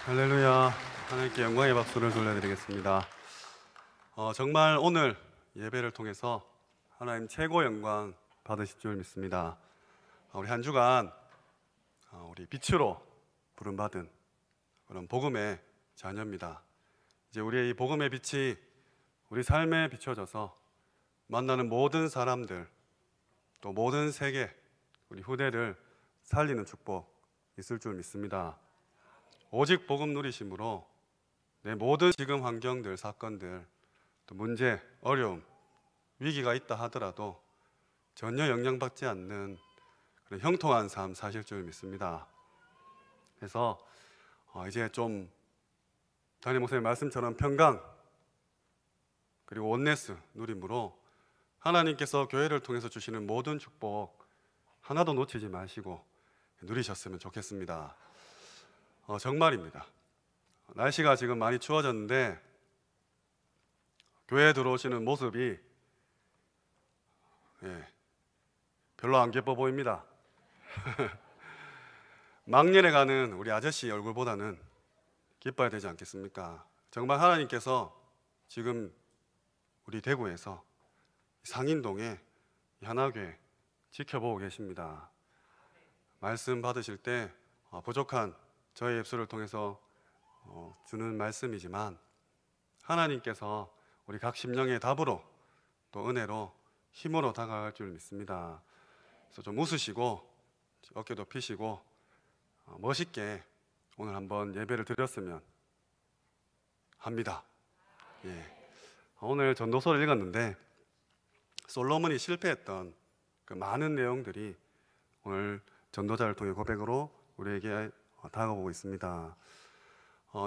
할렐루야. 하나님께 영광의 박수를 돌려드리겠습니다. 정말 오늘 예배를 통해서 하나님 최고 영광 받으실 줄 믿습니다. 우리 한 주간 우리 빛으로 부름받은 그런 복음의 자녀입니다. 이제 우리의 이 복음의 빛이 우리 삶에 비춰져서 만나는 모든 사람들, 또 모든 세계, 우리 후대를 살리는 축복 있을 줄 믿습니다. 오직 복음 누리심으로 내 모든 지금 환경들, 사건들, 또 문제, 어려움, 위기가 있다 하더라도 전혀 영향받지 않는 그런 형통한 삶 사실 줄 믿습니다. 그래서 이제 좀 담임 목사님 말씀처럼 평강 그리고 원네스 누림으로 하나님께서 교회를 통해서 주시는 모든 축복 하나도 놓치지 마시고 누리셨으면 좋겠습니다. 정말입니다. 날씨가 지금 많이 추워졌는데 교회에 들어오시는 모습이 별로 안 기뻐 보입니다. 막년에 가는 우리 아저씨 얼굴보다는 기뻐야 되지 않겠습니까? 정말 하나님께서 지금 우리 대구에서 상인동에 하나교회 지켜보고 계십니다. 말씀 받으실 때 부족한 저의 입술을 통해서 주는 말씀이지만 하나님께서 우리 각 심령의 답으로 또 은혜로 힘으로 다가갈 줄 믿습니다. 그래서 좀 웃으시고 어깨도 펴시고 멋있게 오늘 한번 예배를 드렸으면 합니다. 오늘 전도서를 읽었는데 솔로몬이 실패했던 그 많은 내용들이 오늘 전도자를 통해 고백으로 우리에게 다가오고 있습니다.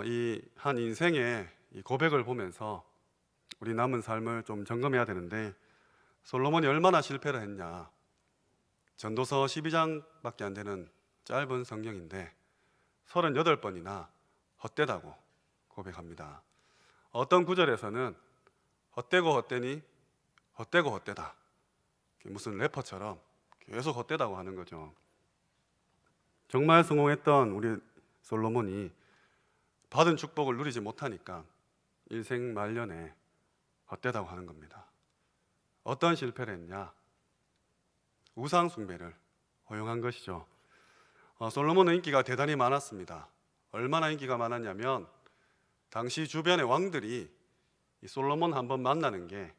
이 한 인생의 이 고백을 보면서 우리 남은 삶을 좀 점검해야 되는데 솔로몬이 얼마나 실패를 했냐. 전도서 12장밖에 안 되는 짧은 성경인데 38번이나 헛되다고 고백합니다. 어떤 구절에서는 헛되고 헛되니 헛되고 헛되다, 무슨 래퍼처럼 계속 헛되다고 하는 거죠. 정말 성공했던 우리 솔로몬이 받은 축복을 누리지 못하니까 일생 말년에 헛되다고 하는 겁니다. 어떤 실패를 했냐? 우상 숭배를 허용한 것이죠. 솔로몬은 인기가 대단히 많았습니다. 얼마나 인기가 많았냐면 당시 주변의 왕들이 이 솔로몬 한번 만나는 게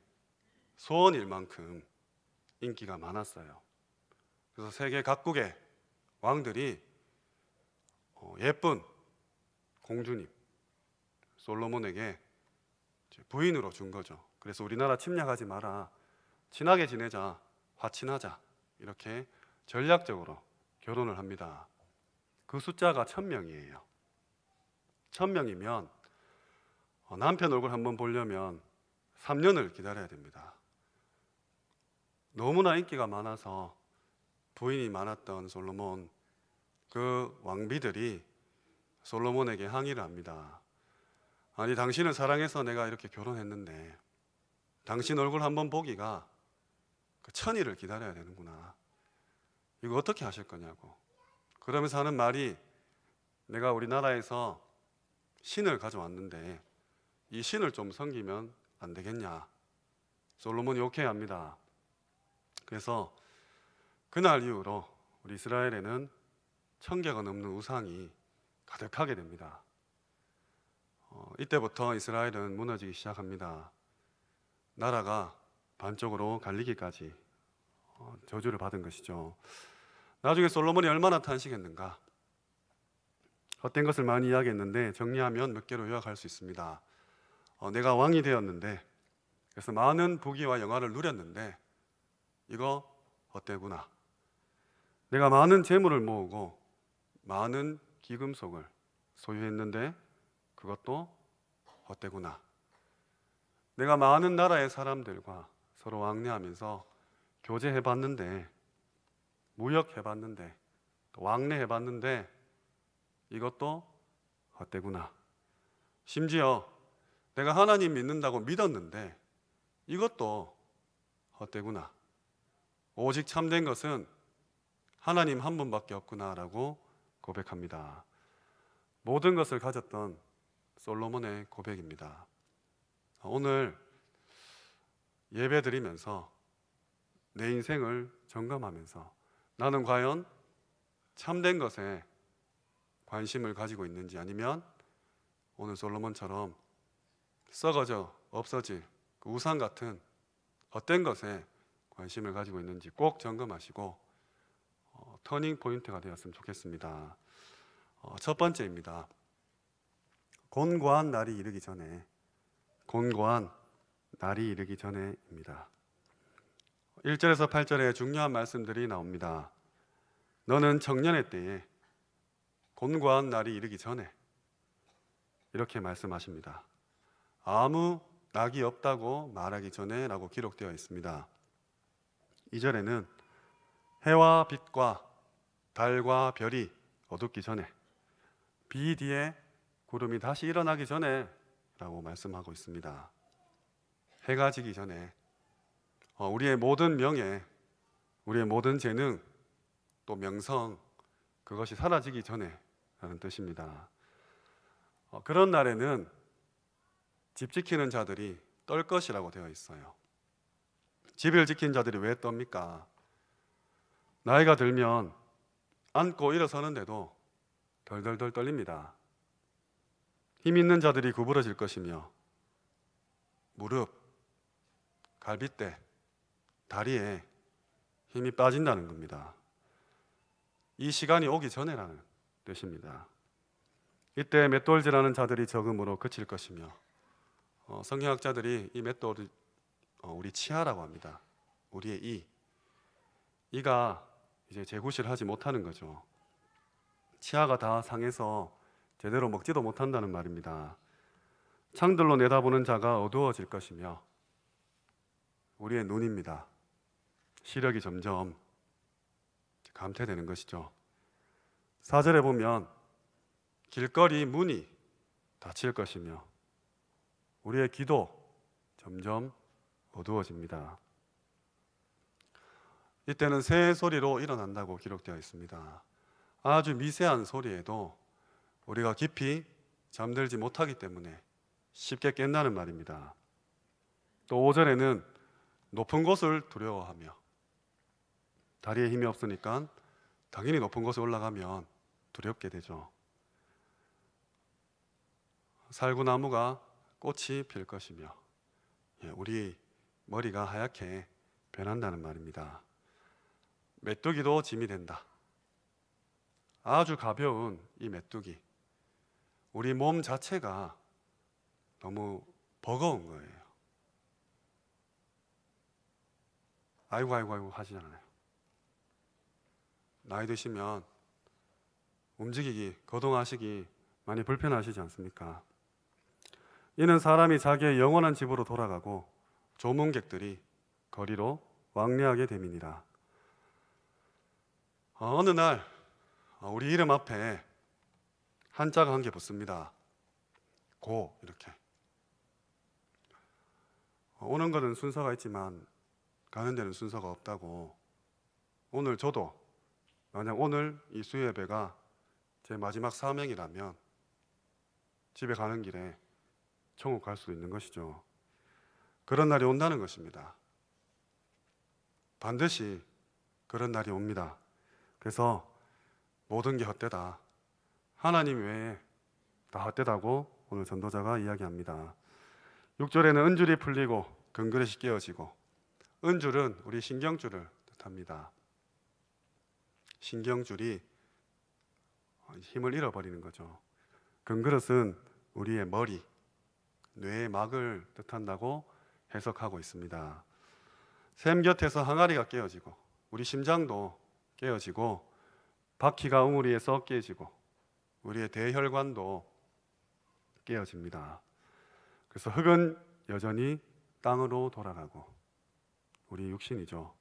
소원일 만큼 인기가 많았어요. 그래서 세계 각국의 왕들이 예쁜 공주님 솔로몬에게 부인으로 준 거죠. 그래서 우리나라 침략하지 마라, 친하게 지내자, 화친하자, 이렇게 전략적으로 결혼을 합니다. 그 숫자가 1000명이에요 1000명이면 남편 얼굴 한번 보려면 3년을 기다려야 됩니다. 너무나 인기가 많아서 부인이 많았던 솔로몬, 그 왕비들이 솔로몬에게 항의를 합니다. 아니, 당신을 사랑해서 내가 이렇게 결혼했는데 당신 얼굴 한번 보기가 1000일을 기다려야 되는구나. 이거 어떻게 하실 거냐고. 그러면서 하는 말이, 내가 우리나라에서 신을 가져왔는데 이 신을 좀 섬기면 안 되겠냐. 솔로몬이 오케이 합니다. 그래서 그날 이후로 우리 이스라엘에는 1000개가 넘는 우상이 가득하게 됩니다. 이때부터 이스라엘은 무너지기 시작합니다. 나라가 반쪽으로 갈리기까지 저주를 받은 것이죠. 나중에 솔로몬이 얼마나 탄식했는가. 헛된 것을 많이 이야기했는데 정리하면 몇 개로 요약할 수 있습니다. 내가 왕이 되었는데, 그래서 많은 부귀와 영화를 누렸는데 이거 헛되구나. 내가 많은 재물을 모으고 많은 기금속을 소유했는데 그것도 헛되구나. 내가 많은 나라의 사람들과 서로 왕래하면서 교제해봤는데, 무역해봤는데, 왕래해봤는데 이것도 헛되구나. 심지어 내가 하나님 믿는다고 믿었는데 이것도 헛되구나. 오직 참된 것은 하나님 한 분밖에 없구나라고 고백합니다. 모든 것을 가졌던 솔로몬의 고백입니다. 오늘 예배 드리면서 내 인생을 점검하면서 나는 과연 참된 것에 관심을 가지고 있는지, 아니면 오늘 솔로몬처럼 썩어져 없어질 그 우상 같은 헛된 것에 관심을 가지고 있는지 꼭 점검하시고 터닝 포인트가 되었으면 좋겠습니다. 첫 번째입니다. 곤고한 날이 이르기 전에, 곤고한 날이 이르기 전에입니다. 1절에서 8절에 중요한 말씀들이 나옵니다. 너는 청년의 때에 곤고한 날이 이르기 전에, 이렇게 말씀하십니다. 아무 낙이 없다고 말하기 전에 라고 기록되어 있습니다. 2절에는 해와 빛과 달과 별이 어둡기 전에, 비 뒤에 구름이 다시 일어나기 전에 라고 말씀하고 있습니다. 해가 지기 전에 우리의 모든 명예, 우리의 모든 재능, 또 명성, 그것이 사라지기 전에 라는 뜻입니다. 그런 날에는 집 지키는 자들이 떨 것이라고 되어 있어요. 집을 지킨 자들이 왜 떱니까? 나이가 들면 앉고 일어서는데도 덜덜덜 떨립니다. 힘 있는 자들이 구부러질 것이며 무릎, 갈빗대, 다리에 힘이 빠진다는 겁니다. 이 시간이 오기 전에라는 뜻입니다. 이때 맷돌질하는 자들이 적음으로 그칠 것이며 성경학자들이 이 맷돌을 우리 치아라고 합니다. 우리의 이가 이제 재구실을 하지 못하는 거죠. 치아가 다 상해서 제대로 먹지도 못한다는 말입니다. 창들로 내다보는 자가 어두워질 것이며 우리의 눈입니다. 시력이 점점 감퇴되는 것이죠. 4절에 보면 길거리 문이 닫힐 것이며 우리의 귀도 점점 어두워집니다. 이때는 새 소리로 일어난다고 기록되어 있습니다. 아주 미세한 소리에도 우리가 깊이 잠들지 못하기 때문에 쉽게 깬다는 말입니다. 또 5절에는 높은 곳을 두려워하며, 다리에 힘이 없으니까 당연히 높은 곳에 올라가면 두렵게 되죠. 살구나무가 꽃이 필 것이며 우리 머리가 하얗게 변한다는 말입니다. 메뚜기도 짐이 된다. 아주 가벼운 이 메뚜기, 우리 몸 자체가 너무 버거운 거예요. 아이고 하시잖아요. 나이 드시면 움직이기, 거동하시기 많이 불편하시지 않습니까? 이는 사람이 자기의 영원한 집으로 돌아가고 조문객들이 거리로 왕래하게 됨이니라. 어느 날 우리 이름 앞에 한자가 한 개 붙습니다. 고, 이렇게. 오는 것은 순서가 있지만 가는 데는 순서가 없다고. 오늘 저도 만약 오늘 이 수요 예배가 제 마지막 사명이라면 집에 가는 길에 천국 갈 수도 있는 것이죠. 그런 날이 온다는 것입니다. 반드시 그런 날이 옵니다. 그래서 모든 게 헛되다, 하나님 외에 다 헛되다고 오늘 전도자가 이야기합니다. 6절에는 은줄이 풀리고 금그릇이 깨어지고, 은줄은 우리 신경줄을 뜻합니다. 신경줄이 힘을 잃어버리는 거죠. 금그릇은 우리의 머리, 뇌의 막을 뜻한다고 해석하고 있습니다. 샘 곁에서 항아리가 깨어지고 우리 심장도 깨어지고 바퀴가 웅우리에서 깨지고 우리의 대혈관도 깨어집니다. 그래서 흙은 여전히 땅으로 돌아가고 우리 육신이죠,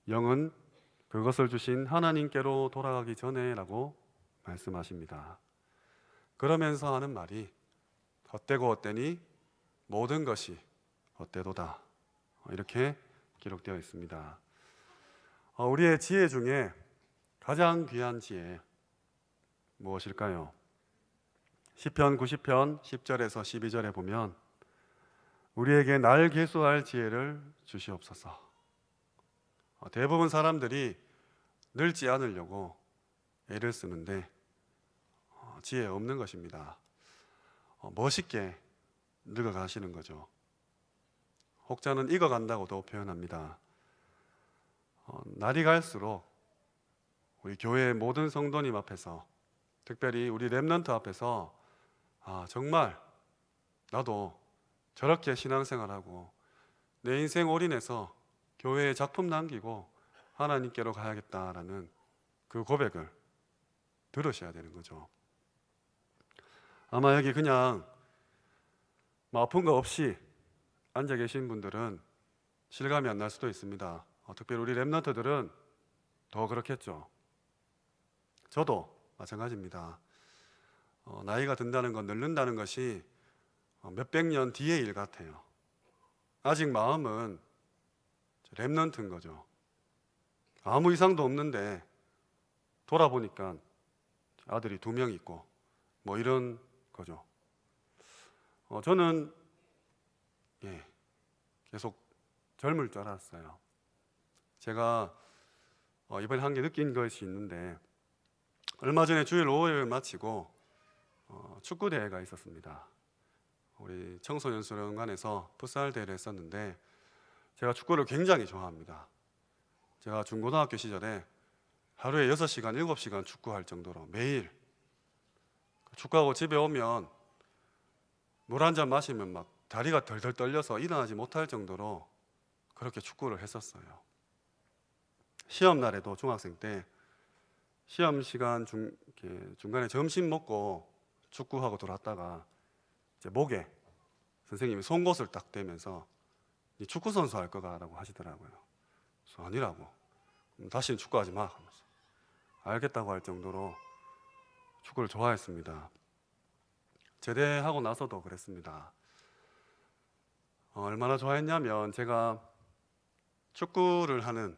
영은 그것을 주신 하나님께로 돌아가기 전에 라고 말씀하십니다. 그러면서 하는 말이 헛되고 헛되니 모든 것이 헛되도다, 이렇게 기록되어 있습니다. 우리의 지혜 중에 가장 귀한 지혜 무엇일까요? 시편 90편 10절에서 12절에 보면 우리에게 날 계수할 지혜를 주시옵소서. 대부분 사람들이 늙지 않으려고 애를 쓰는데 지혜 없는 것입니다. 멋있게 늙어가시는 거죠. 혹자는 익어간다고도 표현합니다. 날이 갈수록 우리 교회의 모든 성도님 앞에서, 특별히 우리 렘넌트 앞에서 정말 나도 저렇게 신앙생활하고 내 인생 올인해서 교회에 작품 남기고 하나님께로 가야겠다라는 그 고백을 들으셔야 되는 거죠. 아마 여기 그냥 아픈 거 없이 앉아 계신 분들은 실감이 안 날 수도 있습니다. 특별히 우리 렘넌트들은 더 그렇겠죠. 저도 마찬가지입니다. 나이가 든다는 건, 늙는다는 것이 몇백 년 뒤의 일 같아요. 아직 마음은 렘넌트인 거죠. 아무 이상도 없는데 돌아보니까 아들이 2명 있고 뭐 이런 거죠. 저는 계속 젊을 줄 알았어요. 제가 이번에 한 게 느낀 것이 있는데, 얼마 전에 주일 5일 마치고 축구 대회가 있었습니다. 우리 청소년 수련관에서 풋살 대회를 했었는데, 제가 축구를 굉장히 좋아합니다. 제가 중고등학교 시절에 하루에 6시간, 7시간 축구할 정도로 매일 축구하고 집에 오면 물 한 잔 마시면 막 다리가 덜덜 떨려서 일어나지 못할 정도로 그렇게 축구를 했었어요. 시험 날에도 중학생 때 시험 시간 중간에 점심 먹고 축구하고 돌아왔다가 이제 목에 선생님이 송곳을 딱 대면서 네 축구 선수 할 거다라고 하시더라고요. 그래서 아니라고. 다시는 축구하지 마 하면서 알겠다고 할 정도로 축구를 좋아했습니다. 제대하고 나서도 그랬습니다. 얼마나 좋아했냐면, 제가 축구를 하는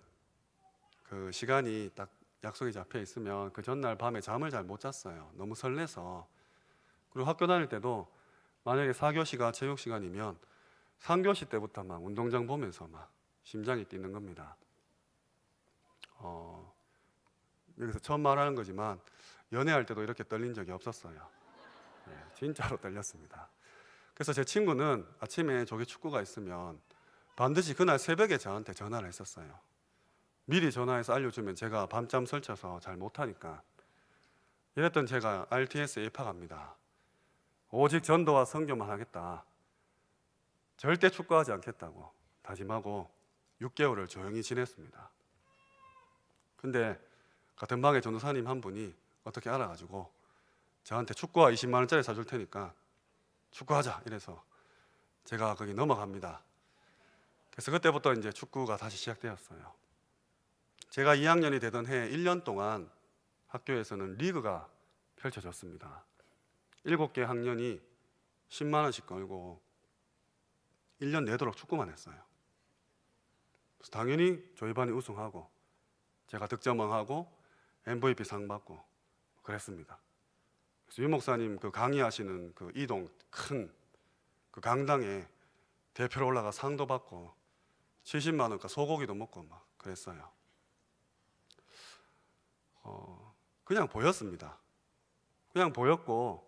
그 시간이 딱 약속이 잡혀 있으면 그 전날 밤에 잠을 잘 못 잤어요. 너무 설레서. 그리고 학교 다닐 때도 만약에 4교시가 체육 시간이면 3교시 때부터 막 운동장 보면서 막 심장이 뛰는 겁니다. 여기서 처음 말하는 거지만 연애할 때도 이렇게 떨린 적이 없었어요. 진짜로 떨렸습니다. 그래서 제 친구는 아침에 저기 축구가 있으면 반드시 그날 새벽에 저한테 전화를 했었어요. 미리 전화해서 알려주면 제가 밤잠 설쳐서 잘 못하니까. 이랬던 제가 RTS에 입학합니다. 오직 전도와 선교만 하겠다. 절대 축구하지 않겠다고 다짐하고 6개월을 조용히 지냈습니다. 근데 같은 방에 전도사님 한 분이 어떻게 알아가지고 저한테 축구화 20만 원짜리 사줄 테니까 축구하자 이래서 제가 거기 넘어갑니다. 그래서 그때부터 이제 축구가 다시 시작되었어요. 제가 2학년이 되던 해 1년 동안 학교에서는 리그가 펼쳐졌습니다. 7개 학년이 10만 원씩 걸고 1년 내도록 축구만 했어요. 그래서 당연히 저희 반이 우승하고 제가 득점왕하고 MVP 상 받고 그랬습니다. 그래서 유 목사님 그 강의하시는 그 이동 큰 그 강당에 대표로 올라가 상도 받고 70만 원가 소고기도 먹고 막 그랬어요. 그냥 보였습니다. 그냥 보였고,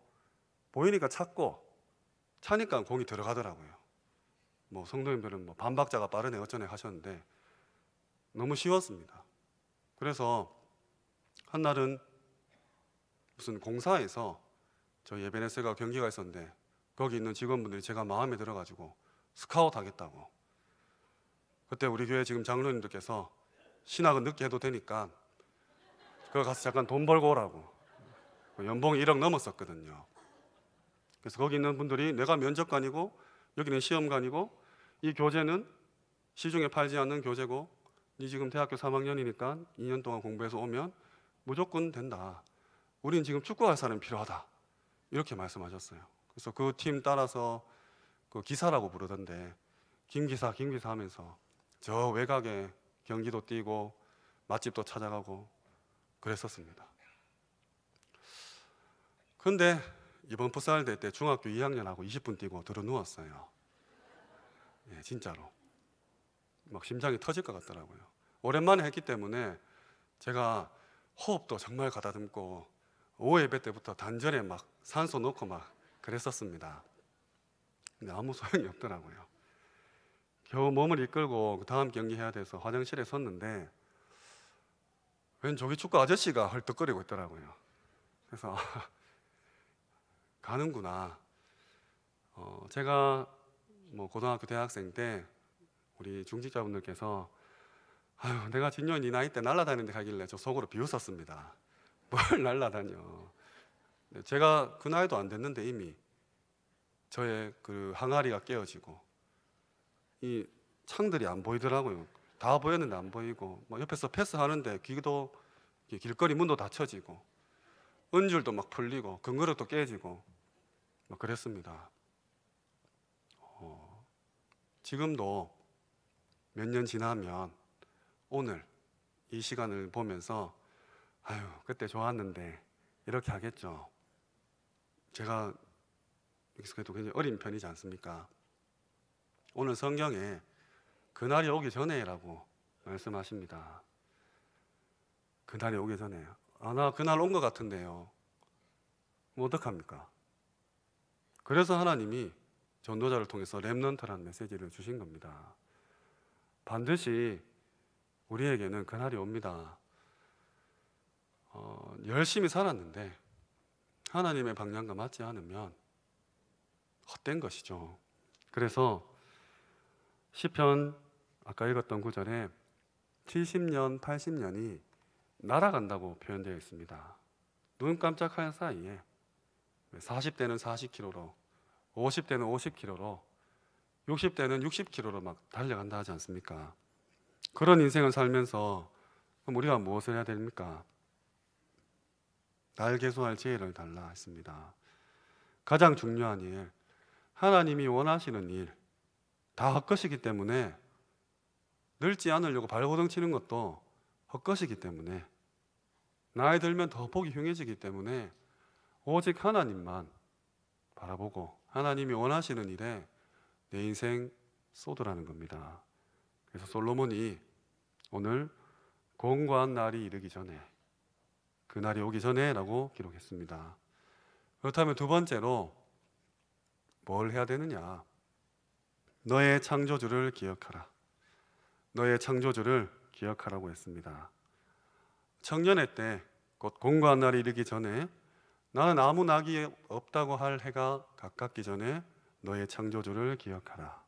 보이니까 찾고, 차니까 공이 들어가더라고요. 뭐 성도님들은 뭐 반박자가 빠르네 어쩌네 하셨는데 너무 쉬웠습니다. 그래서 한날은 무슨 공사에서 저희 에베네스가 경기가 있었는데 거기 있는 직원분들이 제가 마음에 들어가지고 스카웃 하겠다고. 그때 우리 교회 지금 장로님들께서 신학은 늦게 해도 되니까 그거 가서 잠깐 돈 벌고 오라고. 연봉이 1억 넘었었거든요. 그래서 거기 있는 분들이 내가 면접관이고 여기는 시험관이고 이 교재는 시중에 팔지 않는 교재고 네 지금 대학교 3학년이니까 2년 동안 공부해서 오면 무조건 된다. 우린 지금 축구할 사람이 필요하다. 이렇게 말씀하셨어요. 그래서 그 팀 따라서 그 기사라고 부르던데 김기사 하면서 저 외곽에 경기도 뛰고 맛집도 찾아가고 그랬었습니다. 근데 이번 풋살대 때 중학교 2학년하고 20분 뛰고 들어 누웠어요. 예, 진짜로. 막 심장이 터질 것 같더라고요. 오랜만에 했기 때문에 제가 호흡도 정말 가다듬고 오후 예배 때부터 단전에 막 산소 넣고 막 그랬었습니다. 근데 아무 소용이 없더라고요. 겨우 몸을 이끌고 그 다음 경기 해야 돼서 화장실에 섰는데 웬 조기축구 아저씨가 헐떡거리고 있더라고요. 그래서 가는구나. 제가 뭐 고등학교 대학생 때 우리 중직자분들께서 아유 내가 진년 이 나이 때 날라다니는데 가길래 저 속으로 비웃었습니다. 뭘 날라다녀. 제가 그 나이도 안 됐는데 이미 저의 그 항아리가 깨어지고 이 창들이 안 보이더라고요. 다 보였는데 안 보이고 뭐 옆에서 패스하는데 귀도 길거리 문도 닫혀지고 은줄도 막 풀리고 근거력도 깨지고 막 그랬습니다. 지금도 몇 년 지나면 오늘 이 시간을 보면서 아유 그때 좋았는데 이렇게 하겠죠. 제가 여기서 그래도 굉장히 어린 편이지 않습니까? 오늘 성경에 그날이 오기 전에라고 말씀하십니다. 그날이 오기 전에. 나 그날 온 것 같은데요. 뭐 어떡합니까? 그래서 하나님이 전도자를 통해서 렘넌트라는 메시지를 주신 겁니다. 반드시 우리에게는 그날이 옵니다. 열심히 살았는데 하나님의 방향과 맞지 않으면 헛된 것이죠. 그래서 시편 아까 읽었던 구절에 70년, 80년이 날아간다고 표현되어 있습니다. 눈 깜짝할 사이에 40대는 40km로, 50대는 50km로, 60대는 60km로 막 달려간다 하지 않습니까? 그런 인생을 살면서 그럼 우리가 무엇을 해야 됩니까? 날 계수할 지혜를 달라 했습니다. 가장 중요한 일, 하나님이 원하시는 일, 다 헛것이기 때문에 늙지 않으려고 발버둥 치는 것도 헛것이기 때문에 나이 들면 더 보기 흉해지기 때문에 오직 하나님만 바라보고 하나님이 원하시는 일에 내 인생 쏟으라는 겁니다. 그래서 솔로몬이 오늘 공고한 날이 이르기 전에 그 날이 오기 전에 라고 기록했습니다. 그렇다면 두 번째로 뭘 해야 되느냐? 너의 창조주를 기억하라. 너의 창조주를 기억하라고 했습니다. 청년의 때 곧 공고한 날이 이르기 전에 나는 아무 낙이 없다고 할 해가 가깝기 전에 너의 창조주를 기억하라.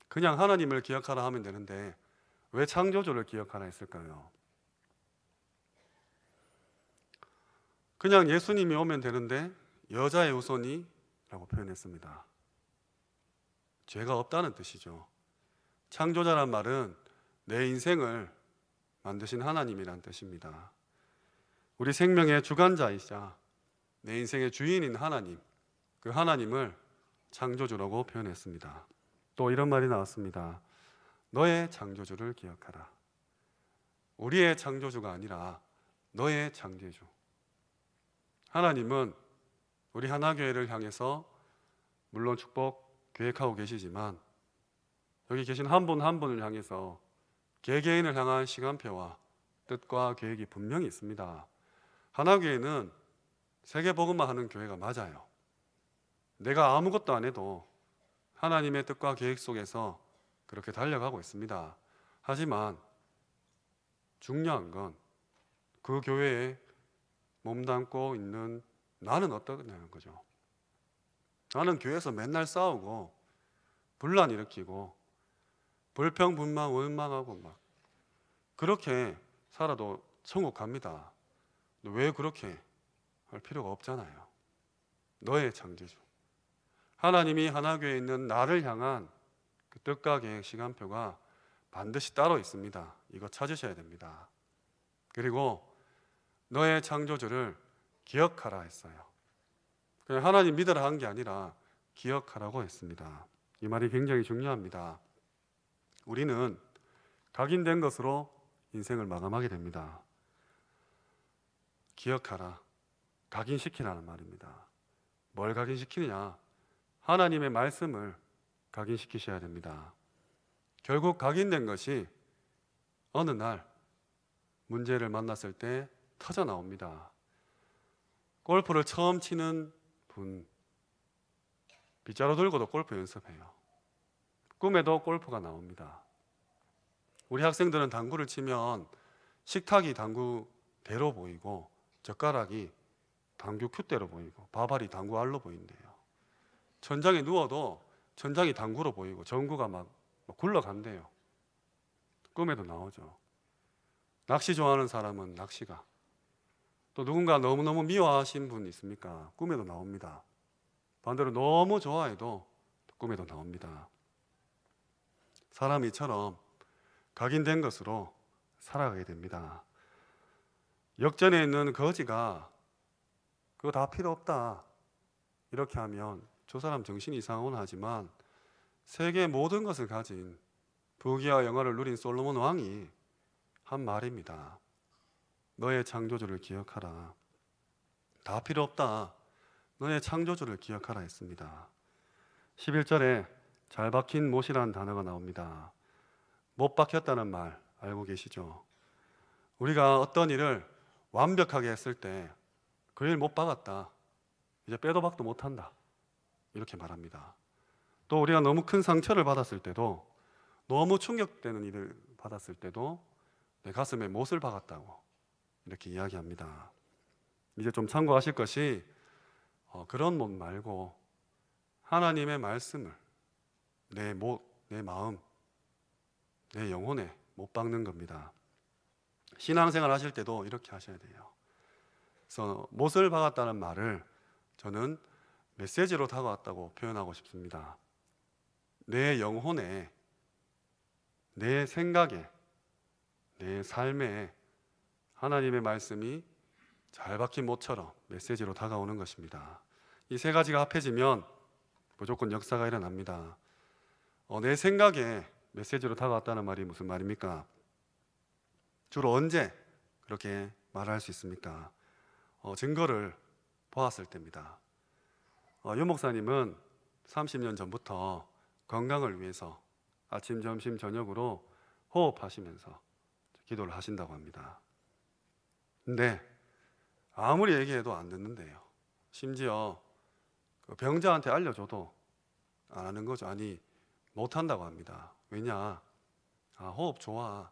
그냥 하나님을 기억하라 하면 되는데 왜 창조주를 기억하라 했을까요? 그냥 예수님이 오면 되는데 여자의 후손이 라고 표현했습니다. 죄가 없다는 뜻이죠. 창조자란 말은 내 인생을 만드신 하나님이란 뜻입니다. 우리 생명의 주관자이자 내 인생의 주인인 하나님, 그 하나님을 창조주라고 표현했습니다. 또 이런 말이 나왔습니다. 너의 창조주를 기억하라. 우리의 창조주가 아니라 너의 창조주. 하나님은 우리 하나교회를 향해서 물론 축복 계획하고 계시지만 여기 계신 한 분 한 분을 향해서 개개인을 향한 시간표와 뜻과 계획이 분명히 있습니다. 하나교회는 세계복음만 하는 교회가 맞아요. 내가 아무것도 안 해도 하나님의 뜻과 계획 속에서 그렇게 달려가고 있습니다. 하지만 중요한 건 그 교회에 몸담고 있는 나는 어떠냐는 거죠. 나는 교회에서 맨날 싸우고 분란 일으키고 불평분만 원망하고 막 그렇게 살아도 천국 갑니다. 왜 그렇게 할 필요가 없잖아요. 너의 창조주 하나님이 하나교회에 있는 나를 향한 그 뜻과 계획 시간표가 반드시 따로 있습니다. 이거 찾으셔야 됩니다. 그리고 너의 창조주를 기억하라 했어요. 그냥 하나님 믿으라 한 게 아니라 기억하라고 했습니다. 이 말이 굉장히 중요합니다. 우리는 각인된 것으로 인생을 마감하게 됩니다. 기억하라, 각인시키라는 말입니다. 뭘 각인시키느냐? 하나님의 말씀을 각인시키셔야 됩니다. 결국 각인된 것이 어느 날 문제를 만났을 때 터져 나옵니다. 골프를 처음 치는 분, 빗자루 들고도 골프 연습해요. 꿈에도 골프가 나옵니다. 우리 학생들은 당구를 치면 식탁이 당구대로 보이고 젓가락이 당구 큐대로 보이고 바발이 당구 알로 보인대요. 천장에 누워도 천장이 당구로 보이고 전구가 막 굴러간대요. 꿈에도 나오죠. 낚시 좋아하는 사람은 낚시가, 또 누군가 너무너무 미워하신 분 있습니까? 꿈에도 나옵니다. 반대로 너무 좋아해도 꿈에도 나옵니다. 사람이 이처럼 각인된 것으로 살아가게 됩니다. 역전에 있는 거지가 그거 다 필요 없다 이렇게 하면 저 사람 정신이 이상하곤 하지만 세계 모든 것을 가진 부귀와 영화를 누린 솔로몬 왕이 한 말입니다. 너의 창조주를 기억하라. 다 필요 없다. 너의 창조주를 기억하라 했습니다. 11절에 잘 박힌 못이라는 단어가 나옵니다. 못 박혔다는 말 알고 계시죠? 우리가 어떤 일을 완벽하게 했을 때 그 일 못 박았다. 이제 빼도 박도 못한다. 이렇게 말합니다. 또 우리가 너무 큰 상처를 받았을 때도, 너무 충격되는 일을 받았을 때도 내 가슴에 못을 박았다고 이렇게 이야기합니다. 이제 좀 참고하실 것이 그런 못 말고 하나님의 말씀을 내 마음, 내 영혼에 못 박는 겁니다. 신앙생활 하실 때도 이렇게 하셔야 돼요. 그래서 못을 박았다는 말을 저는 메시지로 다가왔다고 표현하고 싶습니다. 내 영혼에, 내 생각에, 내 삶에 하나님의 말씀이 잘 박힌 못처럼 메시지로 다가오는 것입니다. 이 세 가지가 합해지면 무조건 역사가 일어납니다. 내 생각에 메시지로 다가왔다는 말이 무슨 말입니까? 주로 언제 그렇게 말할 수 있습니까? 증거를 보았을 때입니다. 유 목사님은 30년 전부터 건강을 위해서 아침, 점심, 저녁으로 호흡하시면서 기도를 하신다고 합니다. 근데 아무리 얘기해도 안 듣는데요. 심지어 병자한테 알려줘도 안 하는 거죠. 아니, 못 한다고 합니다. 왜냐? 호흡 좋아.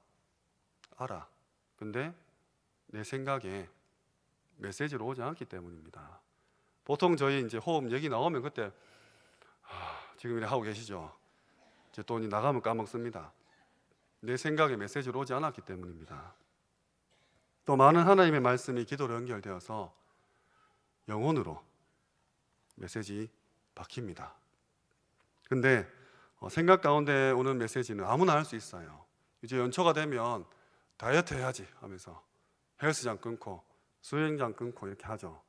알아. 근데 내 생각에 메시지로 오지 않기 때문입니다. 보통 저희 이제 호흡 얘기 나오면 그때 지금 이렇게 하고 계시죠? 이제 또 나가면 까먹습니다. 내 생각에 메시지로 오지 않았기 때문입니다. 또 많은 하나님의 말씀이 기도로 연결되어서 영혼으로 메시지 박힙니다. 근데 생각 가운데 오는 메시지는 아무나 할 수 있어요. 이제 연초가 되면 다이어트 해야지 하면서 헬스장 끊고 수영장 끊고 이렇게 하죠.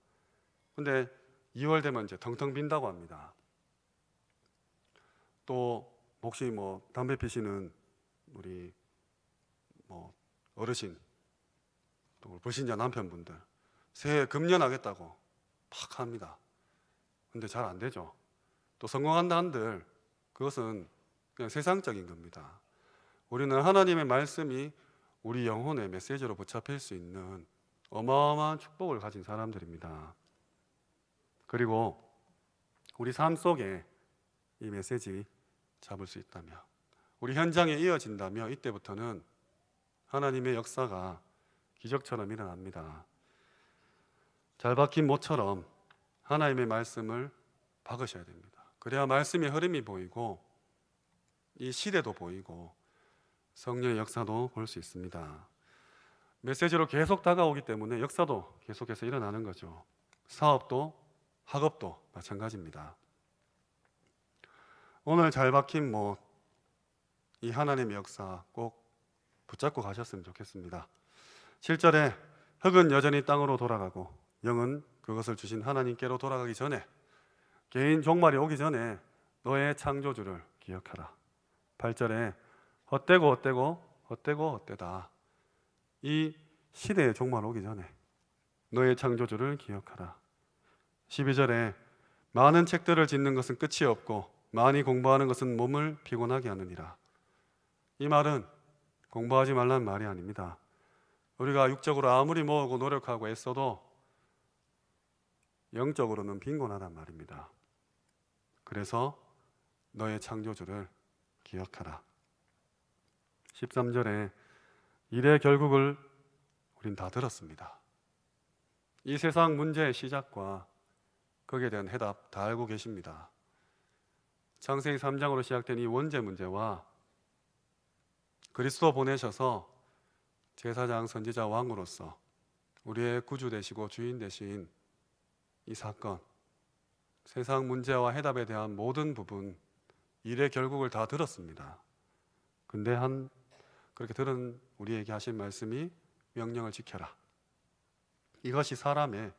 근데 2월 되면 이제 텅텅 빈다고 합니다. 또 혹시 담배 피시는 우리 어르신, 또 불신자 남편분들 새해 금연하겠다고 막 합니다. 근데 잘 안 되죠. 또 성공한다 한들 그것은 그냥 세상적인 겁니다. 우리는 하나님의 말씀이 우리 영혼의 메시지로 붙잡힐 수 있는 어마어마한 축복을 가진 사람들입니다. 그리고 우리 삶 속에 이 메시지 잡을 수 있다면, 우리 현장에 이어진다면 이때부터는 하나님의 역사가 기적처럼 일어납니다. 잘 박힌 못처럼 하나님의 말씀을 박으셔야 됩니다. 그래야 말씀의 흐름이 보이고 이 시대도 보이고 성령의 역사도 볼 수 있습니다. 메시지로 계속 다가오기 때문에 역사도 계속해서 일어나는 거죠. 사업도 학업도 마찬가지입니다. 오늘 잘 박힌 못, 이 하나님의 역사 꼭 붙잡고 가셨으면 좋겠습니다. 7절에 흙은 여전히 땅으로 돌아가고 영은 그것을 주신 하나님께로 돌아가기 전에, 개인 종말이 오기 전에 너의 창조주를 기억하라. 8절에 헛되다. 이 시대의 종말 오기 전에 너의 창조주를 기억하라. 12절에 많은 책들을 짓는 것은 끝이 없고 많이 공부하는 것은 몸을 피곤하게 하느니라. 이 말은 공부하지 말라는 말이 아닙니다. 우리가 육적으로 아무리 모으고 노력하고 애써도 영적으로는 빈곤하단 말입니다. 그래서 너의 창조주를 기억하라. 13절에 일의 결국을 우린 다 들었습니다. 이 세상 문제의 시작과 거기에 대한 해답 다 알고 계십니다. 창세기 3장으로 시작된 이 원죄 문제와 그리스도 보내셔서 제사장, 선지자, 왕으로서 우리의 구주 되시고 주인 되신 이 사건, 세상 문제와 해답에 대한 모든 부분, 일의 결국을 다 들었습니다. 근데 그렇게 들은 우리에게 하신 말씀이 명령을 지켜라. 이것이 사람의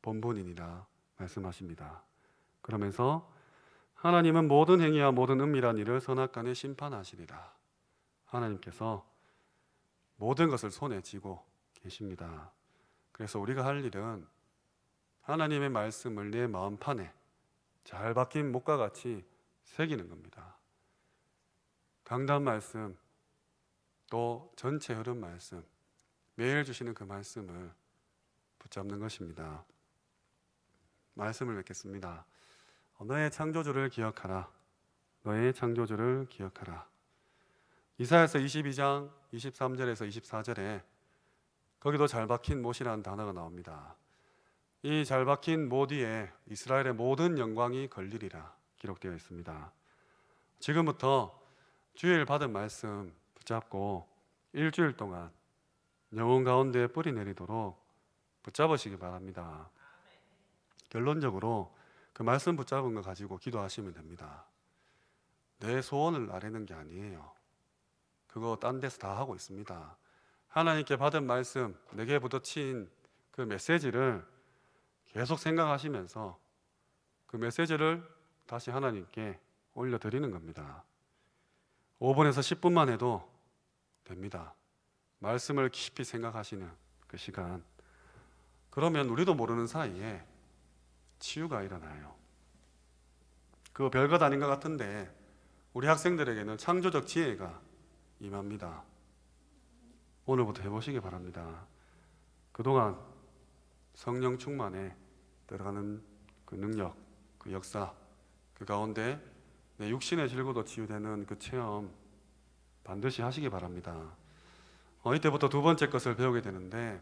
본분이니라 말씀하십니다. 그러면서 하나님은 모든 행위와 모든 은밀한 일을 선악간에 심판하시리라. 하나님께서 모든 것을 손에 쥐고 계십니다. 그래서 우리가 할 일은 하나님의 말씀을 내 마음판에 잘 박힌 목과 같이 새기는 겁니다. 강단 말씀, 또 전체 흐름 말씀, 매일 주시는 그 말씀을 붙잡는 것입니다. 말씀을 맺겠습니다. 너의 창조주를 기억하라. 너의 창조주를 기억하라. 이사야서 22장 23절에서 24절에 거기도 잘 박힌 못이라는 단어가 나옵니다. 이 잘 박힌 못 위에 이스라엘의 모든 영광이 걸리리라 기록되어 있습니다. 지금부터 주일 받은 말씀 붙잡고 일주일 동안 영혼 가운데 뿌리 내리도록 붙잡으시기 바랍니다. 결론적으로 그 말씀 붙잡은 거 가지고 기도하시면 됩니다. 내 소원을 아뢰는 게 아니에요. 그거 딴 데서 다 하고 있습니다. 하나님께 받은 말씀, 내게 부딪힌 그 메시지를 계속 생각하시면서 그 메시지를 다시 하나님께 올려드리는 겁니다. 5분에서 10분만 해도 됩니다. 말씀을 깊이 생각하시는 그 시간. 그러면 우리도 모르는 사이에 치유가 일어나요. 그거 별것 아닌 것 같은데 우리 학생들에게는 창조적 지혜가 임합니다. 오늘부터 해보시기 바랍니다. 그동안 성령 충만에 들어가는 그 능력, 그 역사, 그 가운데 내 육신의 질고도 치유되는 그 체험 반드시 하시기 바랍니다. 이때부터 두 번째 것을 배우게 되는데,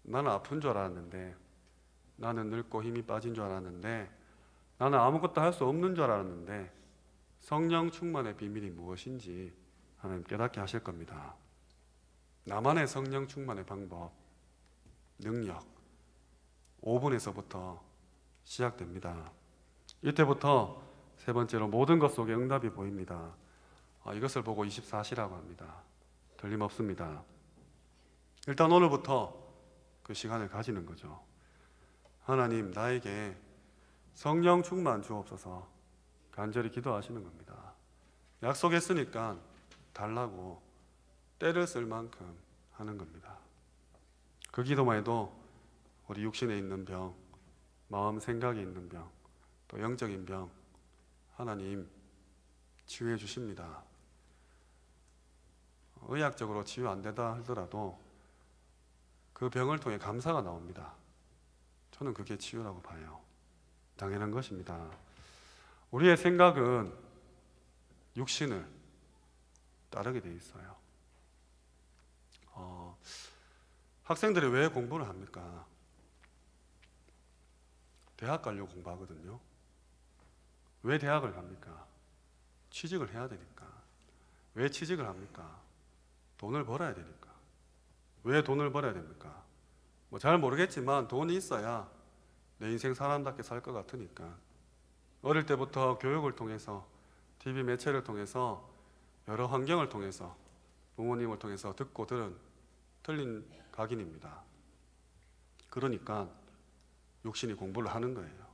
나는 아픈 줄 알았는데, 나는 늙고 힘이 빠진 줄 알았는데, 나는 아무것도 할 수 없는 줄 알았는데 성령 충만의 비밀이 무엇인지 하나님 깨닫게 하실 겁니다. 나만의 성령 충만의 방법, 능력 5분에서부터 시작됩니다. 이때부터 세 번째로 모든 것 속에 응답이 보입니다. 이것을 보고 24시라고 합니다. 틀림없습니다. 일단 오늘부터 그 시간을 가지는 거죠. 하나님, 나에게 성령 충만 주옵소서 간절히 기도하시는 겁니다. 약속했으니까 달라고 때를 쓸 만큼 하는 겁니다. 그 기도만 해도 우리 육신에 있는 병, 마음 생각에 있는 병, 또 영적인 병 하나님 치유해 주십니다. 의학적으로 치유 안 되다 하더라도 그 병을 통해 감사가 나옵니다. 저는 그게 치유라고 봐요. 당연한 것입니다. 우리의 생각은 육신을 따르게 돼 있어요. 학생들이 왜 공부를 합니까? 대학 가려고 공부하거든요. 왜 대학을 갑니까? 취직을 해야 되니까. 왜 취직을 합니까? 돈을 벌어야 되니까. 왜 돈을 벌어야 됩니까? 잘 모르겠지만 돈이 있어야 내 인생 사람답게 살 것 같으니까. 어릴 때부터 교육을 통해서, TV 매체를 통해서, 여러 환경을 통해서, 부모님을 통해서 듣고 들은 틀린 각인입니다. 그러니까 육신이 공부를 하는 거예요.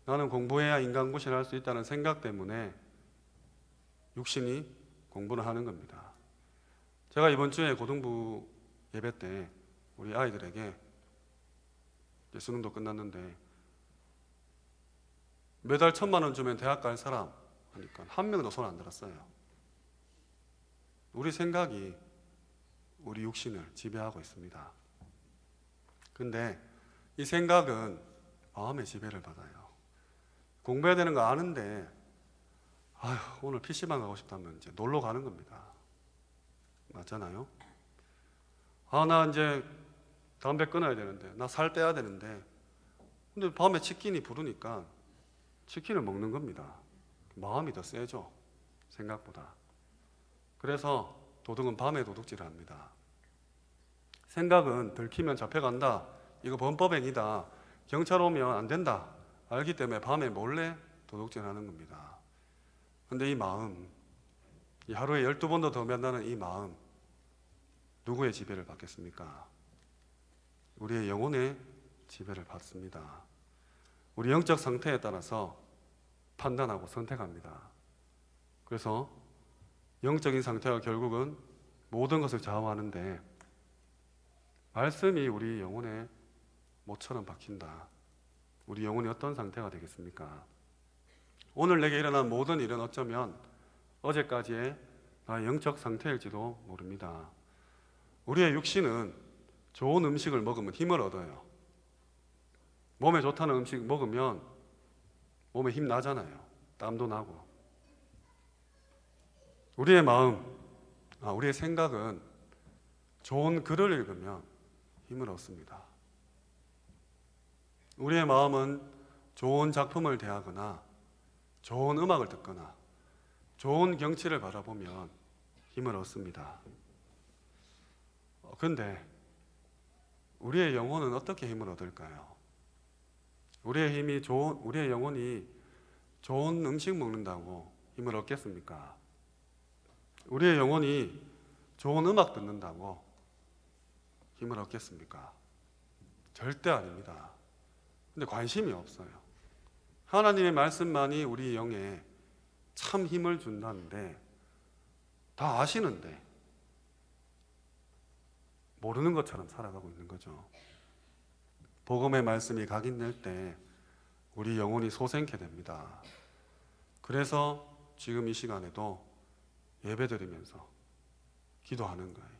나는 공부해야 인간구실할 수 있다는 생각 때문에 육신이 공부를 하는 겁니다. 제가 이번 주에 고등부 예배 때 우리 아이들에게 수능도 끝났는데 매달 1,000만 원 주면 대학 갈 사람 하니까 한 명도 손 안 들었어요. 우리 생각이 우리 육신을 지배하고 있습니다. 근데 이 생각은 마음의 지배를 받아요. 공부해야 되는 거 아는데 아휴, 오늘 PC방 가고 싶다면 이제 놀러 가는 겁니다. 맞잖아요? 아, 나 이제 담배 끊어야 되는데, 나 살 빼야 되는데, 근데 밤에 치킨이 부르니까 치킨을 먹는 겁니다. 마음이 더 세죠, 생각보다. 그래서 도둑은 밤에 도둑질을 합니다. 생각은 들키면 잡혀간다, 이거 범법행위다, 경찰 오면 안 된다 알기 때문에 밤에 몰래 도둑질하는 겁니다. 근데 이 마음, 이 하루에 12번도 더 만나는 이 마음, 누구의 지배를 받겠습니까? 우리의 영혼의 지배를 받습니다. 우리 영적 상태에 따라서 판단하고 선택합니다. 그래서 영적인 상태가 결국은 모든 것을 좌우하는데, 말씀이 우리 영혼의 못처럼 박힌다. 우리 영혼이 어떤 상태가 되겠습니까? 오늘 내게 일어난 모든 일은 어쩌면 어제까지의 나의 영적 상태일지도 모릅니다. 우리의 육신은 좋은 음식을 먹으면 힘을 얻어요. 몸에 좋다는 음식 먹으면 몸에 힘 나잖아요. 땀도 나고. 우리의 마음, 우리의 생각은 좋은 글을 읽으면 힘을 얻습니다. 우리의 마음은 좋은 작품을 대하거나 좋은 음악을 듣거나 좋은 경치를 바라보면 힘을 얻습니다. 그런데 우리의 영혼은 어떻게 힘을 얻을까요? 우리의 영혼이 좋은 음식 먹는다고 힘을 얻겠습니까? 우리의 영혼이 좋은 음악 듣는다고 힘을 얻겠습니까? 절대 아닙니다. 근데 관심이 없어요. 하나님의 말씀만이 우리 영에 참 힘을 준다는데, 다 아시는데 모르는 것처럼 살아가고 있는 거죠. 복음의 말씀이 각인될 때 우리 영혼이 소생케 됩니다. 그래서 지금 이 시간에도 예배드리면서 기도하는 거예요.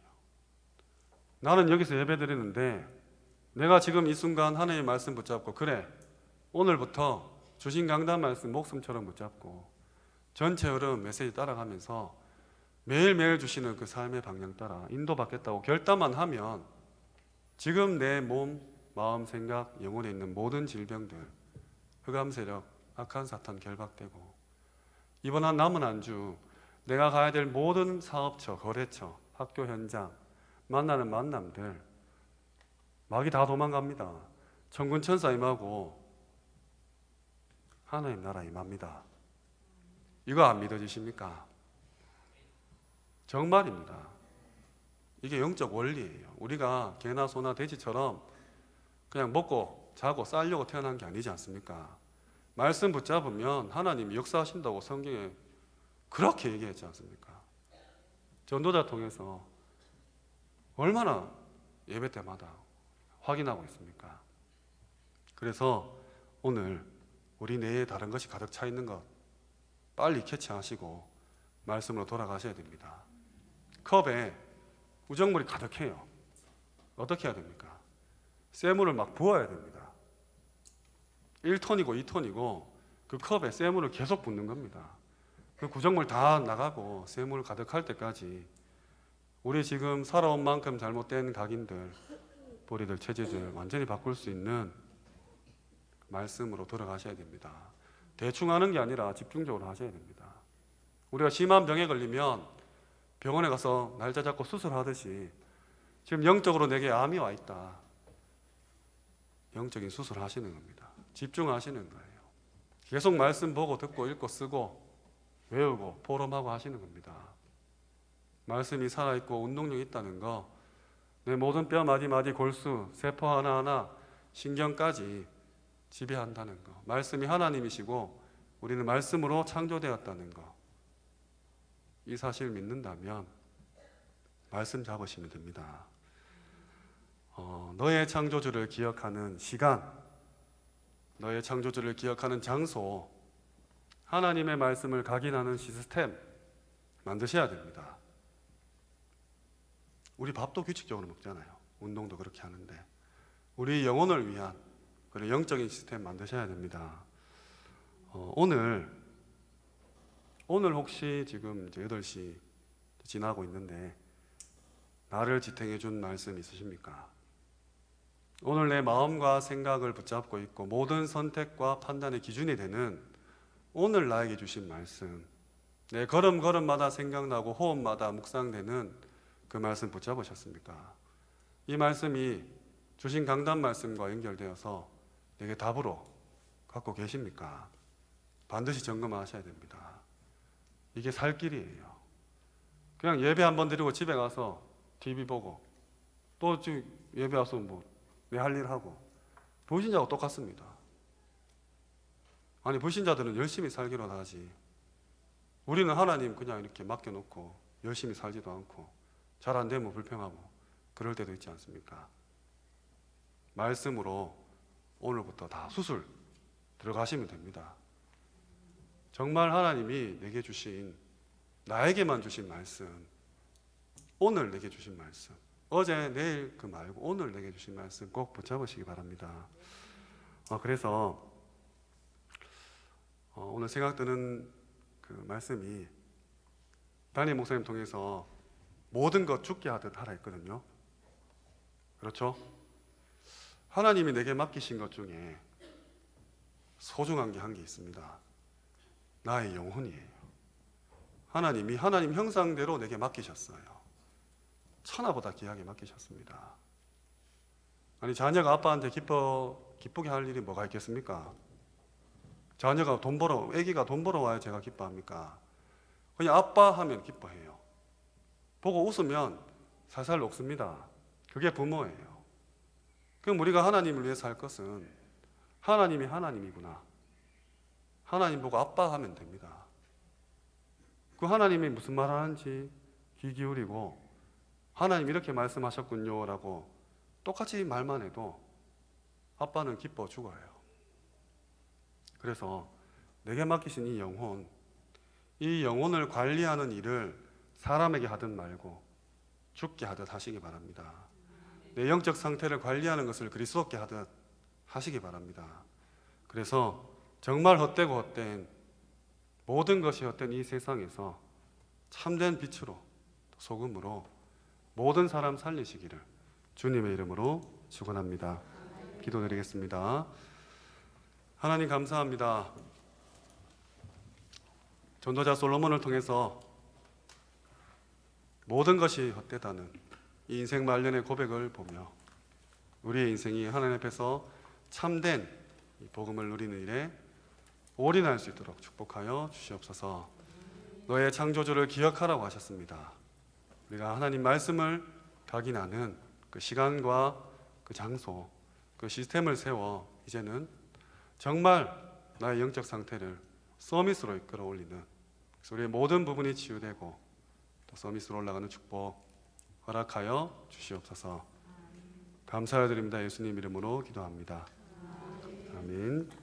나는 여기서 예배드리는데 내가 지금 이 순간 하나님의 말씀 붙잡고, 그래, 오늘부터 주신 강단 말씀 목숨처럼 붙잡고 전체 흐름 메시지 따라가면서 매일매일 주시는 그 삶의 방향 따라 인도받겠다고 결단만 하면, 지금 내 몸, 마음, 생각, 영혼에 있는 모든 질병들, 흑암 세력, 악한 사탄 결박되고, 이번 한 남은 한 주 내가 가야 될 모든 사업처, 거래처, 학교 현장, 만나는 만남들 마귀 다 도망갑니다. 천군 천사 임하고 하나님 나라 임합니다. 이거 안 믿어지십니까? 정말입니다. 이게 영적 원리예요. 우리가 개나 소나 돼지처럼 그냥 먹고 자고 살려고 태어난 게 아니지 않습니까? 말씀 붙잡으면 하나님이 역사하신다고 성경에 그렇게 얘기했지 않습니까? 전도자 통해서 얼마나 예배 때마다 확인하고 있습니까? 그래서 오늘 우리 내에 다른 것이 가득 차 있는 것 빨리 캐치하시고 말씀으로 돌아가셔야 됩니다. 컵에 우정물이 가득해요. 어떻게 해야 됩니까? 쇠물을 막 부어야 됩니다. 1톤이고 2톤이고 그 컵에 쇠물을 계속 붓는 겁니다. 그 구정물 다 나가고 쇠물 가득할 때까지 우리 지금 살아온 만큼 잘못된 각인들, 보리들, 체질들 완전히 바꿀 수 있는 말씀으로 돌아가셔야 됩니다. 대충 하는 게 아니라 집중적으로 하셔야 됩니다. 우리가 심한 병에 걸리면 병원에 가서 날짜 잡고 수술하듯이 지금 영적으로 내게 암이 와 있다. 영적인 수술을 하시는 겁니다. 집중하시는 거예요. 계속 말씀 보고 듣고 읽고 쓰고 외우고 포럼하고 하시는 겁니다. 말씀이 살아있고 운동력이 있다는 거, 내 모든 뼈 마디마디, 골수, 세포 하나하나, 신경까지 지배한다는 거, 말씀이 하나님이시고 우리는 말씀으로 창조되었다는 거, 이 사실을 믿는다면 말씀 잡으시면 됩니다. 너의 창조주를 기억하는 시간, 너의 창조주를 기억하는 장소, 하나님의 말씀을 각인하는 시스템 만드셔야 됩니다. 우리 밥도 규칙적으로 먹잖아요. 운동도 그렇게 하는데 우리 영혼을 위한 그런 영적인 시스템 만드셔야 됩니다. 오늘 혹시 지금 이제 8시 지나고 있는데 나를 지탱해 준 말씀 있으십니까? 오늘 내 마음과 생각을 붙잡고 있고 모든 선택과 판단의 기준이 되는 오늘 나에게 주신 말씀, 내 걸음걸음마다 생각나고 호흡마다 묵상되는 그 말씀 붙잡으셨습니까? 이 말씀이 주신 강단 말씀과 연결되어서 내게 답으로 갖고 계십니까? 반드시 점검하셔야 됩니다. 이게 살 길이에요. 그냥 예배 한번 드리고 집에 가서 TV 보고 또 지금 예배 와서 뭐 내 할 일 하고 불신자하고 똑같습니다. 아니 불신자들은 열심히 살기로 하지 우리는 하나님 그냥 이렇게 맡겨놓고 열심히 살지도 않고 잘 안 되면 불평하고 그럴 때도 있지 않습니까? 말씀으로 오늘부터 다 수술 들어가시면 됩니다. 정말 하나님이 내게 주신, 나에게만 주신 말씀, 오늘 내게 주신 말씀, 어제 내일 그 말고 오늘 내게 주신 말씀 꼭 붙잡으시기 바랍니다. 그래서 오늘 생각드는 그 말씀이 담임 목사님 통해서 모든 것 죽게 하듯 하라 했거든요. 그렇죠? 하나님이 내게 맡기신 것 중에 소중한 게 한 게 있습니다. 나의 영혼이에요. 하나님이 하나님 형상대로 내게 맡기셨어요. 천하보다 귀하게 맡기셨습니다. 아니 자녀가 아빠한테 기쁘게 할 일이 뭐가 있겠습니까? 자녀가 아기가 돈 벌어 와야 제가 기뻐합니까? 그냥 아빠 하면 기뻐해요. 보고 웃으면 살살 녹습니다. 그게 부모예요. 그럼 우리가 하나님을 위해서 할 것은 하나님이 하나님이구나. 하나님 보고 아빠 하면 됩니다. 그 하나님이 무슨 말 하는지 귀 기울이고 하나님 이렇게 말씀하셨군요 라고 똑같이 말만 해도 아빠는 기뻐 죽어요. 그래서 내게 맡기신 이 영혼을 관리하는 일을 사람에게 하듯 말고 죽게 하듯 하시기 바랍니다. 내 영적 상태를 관리하는 것을 그리스도께 하듯 하시기 바랍니다. 그래서 정말 헛되고 헛된 모든 것이 헛된 이 세상에서 참된 빛으로 소금으로 모든 사람 살리시기를 주님의 이름으로 축원합니다. 기도드리겠습니다. 하나님 감사합니다. 전도자 솔로몬을 통해서 모든 것이 헛되다는 이 인생 말년의 고백을 보며 우리의 인생이 하나님 앞에서 참된 이 복음을 누리는 일에 올인할 수 있도록 축복하여 주시옵소서. 너의 창조주를 기억하라고 하셨습니다. 우리가 하나님 말씀을 각인하는 그 시간과 그 장소, 그 시스템을 세워 이제는 정말 나의 영적 상태를 서밋으로 이끌어 올리는 우리의 모든 부분이 치유되고 또 서밋으로 올라가는 축복 허락하여 주시옵소서. 감사드립니다. 예수님 이름으로 기도합니다. 아멘.